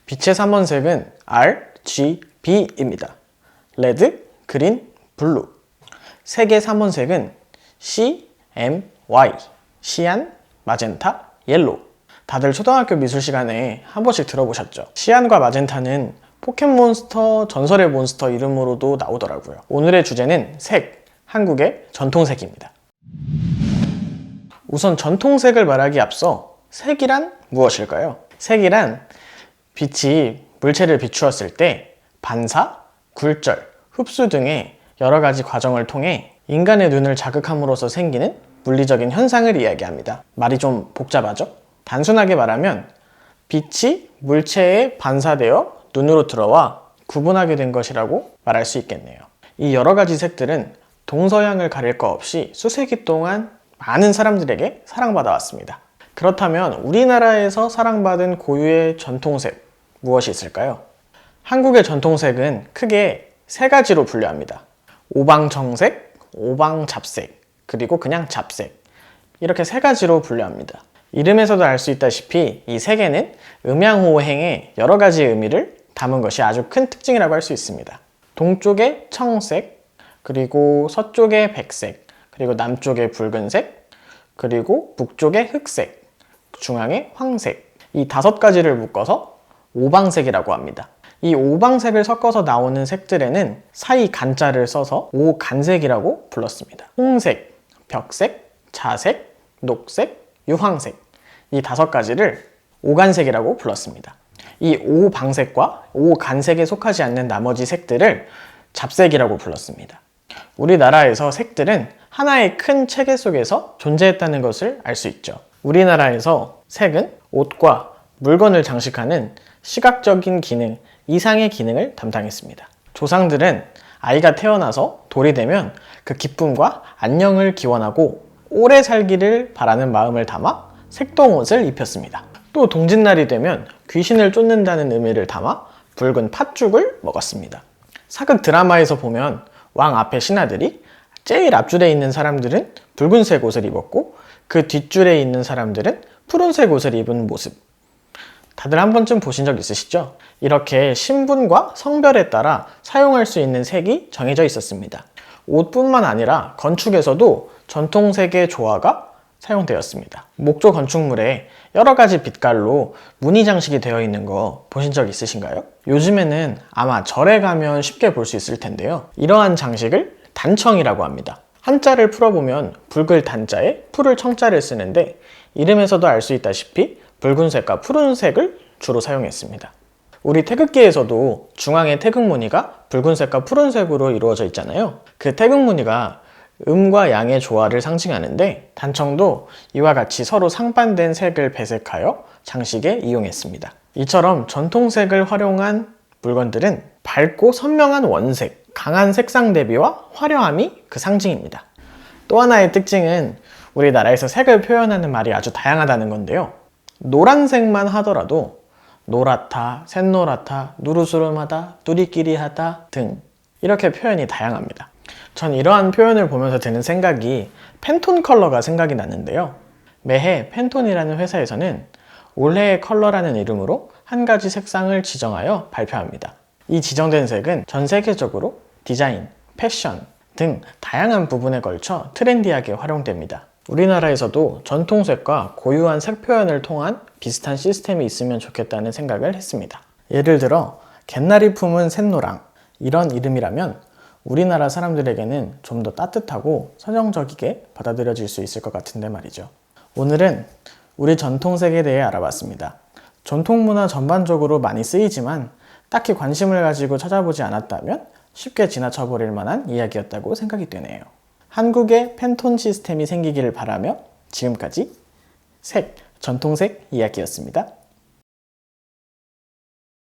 빛의 3원색은 RGB입니다. 레드, 그린, 블루. 색의 3원색은 CMY, 시안, 마젠타, 옐로우. 다들 초등학교 미술 시간에 한 번씩 들어보셨죠? 시안과 마젠타는 포켓몬스터 전설의 몬스터 이름으로도 나오더라고요. 오늘의 주제는 색, 한국의 전통색입니다. 우선 전통색을 말하기 앞서 색이란 무엇일까요? 색이란 빛이 물체를 비추었을 때 반사, 굴절, 흡수 등의 여러 가지 과정을 통해 인간의 눈을 자극함으로써 생기는 물리적인 현상을 이야기합니다. 말이 좀 복잡하죠? 단순하게 말하면 빛이 물체에 반사되어 눈으로 들어와 구분하게 된 것이라고 말할 수 있겠네요. 이 여러 가지 색들은 동서양을 가릴 거 없이 수세기 동안 많은 사람들에게 사랑받아 왔습니다. 그렇다면 우리나라에서 사랑받은 고유의 전통색 무엇이 있을까요? 한국의 전통색은 크게 세 가지로 분류합니다. 오방정색, 오방잡색, 그리고 그냥 잡색. 이렇게 세 가지로 분류합니다. 이름에서도 알 수 있다시피 이 색에는 음양호행의 여러 가지 의미를 담은 것이 아주 큰 특징이라고 할 수 있습니다. 동쪽에 청색, 그리고 서쪽에 백색, 그리고 남쪽에 붉은색, 그리고 북쪽에 흑색, 중앙에 황색. 이 5가지를 묶어서 오방색이라고 합니다. 이 오방색을 섞어서 나오는 색들에는 사이 간자를 써서 오간색이라고 불렀습니다. 홍색, 벽색, 자색, 녹색, 유황색. 이 5가지를 오간색이라고 불렀습니다. 이 오방색과 오간색에 속하지 않는 나머지 색들을 잡색이라고 불렀습니다. 우리나라에서 색들은 하나의 큰 체계 속에서 존재했다는 것을 알 수 있죠. 우리나라에서 색은 옷과 물건을 장식하는 시각적인 기능 이상의 기능을 담당했습니다. 조상들은 아이가 태어나서 돌이 되면 그 기쁨과 안녕을 기원하고 오래 살기를 바라는 마음을 담아 색동옷을 입혔습니다. 또 동짓날이 되면 귀신을 쫓는다는 의미를 담아 붉은 팥죽을 먹었습니다. 사극 드라마에서 보면 왕 앞에 신하들이 제일 앞줄에 있는 사람들은 붉은색 옷을 입었고 그 뒷줄에 있는 사람들은 푸른색 옷을 입은 모습. 다들 한 번쯤 보신 적 있으시죠? 이렇게 신분과 성별에 따라 사용할 수 있는 색이 정해져 있었습니다. 옷뿐만 아니라 건축에서도 전통색의 조화가 사용되었습니다. 목조 건축물에 여러 가지 빛깔로 무늬 장식이 되어 있는 거 보신 적 있으신가요? 요즘에는 아마 절에 가면 쉽게 볼 수 있을 텐데요. 이러한 장식을 단청이라고 합니다. 한자를 풀어보면 붉을 단자에 푸를 청자를 쓰는데 이름에서도 알 수 있다시피 붉은색과 푸른색을 주로 사용했습니다. 우리 태극기에서도 중앙의 태극무늬가 붉은색과 푸른색으로 이루어져 있잖아요. 그 태극무늬가 음과 양의 조화를 상징하는데 단청도 이와 같이 서로 상반된 색을 배색하여 장식에 이용했습니다. 이처럼 전통색을 활용한 물건들은 밝고 선명한 원색, 강한 색상 대비와 화려함이 그 상징입니다. 또 하나의 특징은 우리나라에서 색을 표현하는 말이 아주 다양하다는 건데요. 노란색만 하더라도 노랗다, 샛노랗다, 누르스름하다, 누리끼리하다 등 이렇게 표현이 다양합니다. 전 이러한 표현을 보면서 드는 생각이 팬톤 컬러가 생각이 나는데요. 매해 팬톤이라는 회사에서는 올해의 컬러라는 이름으로 한 가지 색상을 지정하여 발표합니다. 이 지정된 색은 전 세계적으로 디자인, 패션 등 다양한 부분에 걸쳐 트렌디하게 활용됩니다. 우리나라에서도 전통색과 고유한 색 표현을 통한 비슷한 시스템이 있으면 좋겠다는 생각을 했습니다. 예를 들어 갯날이 품은 샛노랑 이런 이름이라면 우리나라 사람들에게는 좀 더 따뜻하고 서정적이게 받아들여질 수 있을 것 같은데 말이죠. 오늘은 우리 전통색에 대해 알아봤습니다. 전통문화 전반적으로 많이 쓰이지만 딱히 관심을 가지고 찾아보지 않았다면 쉽게 지나쳐버릴 만한 이야기였다고 생각이 되네요. 한국의 팬톤 시스템이 생기기를 바라며 지금까지 색, 전통색 이야기였습니다.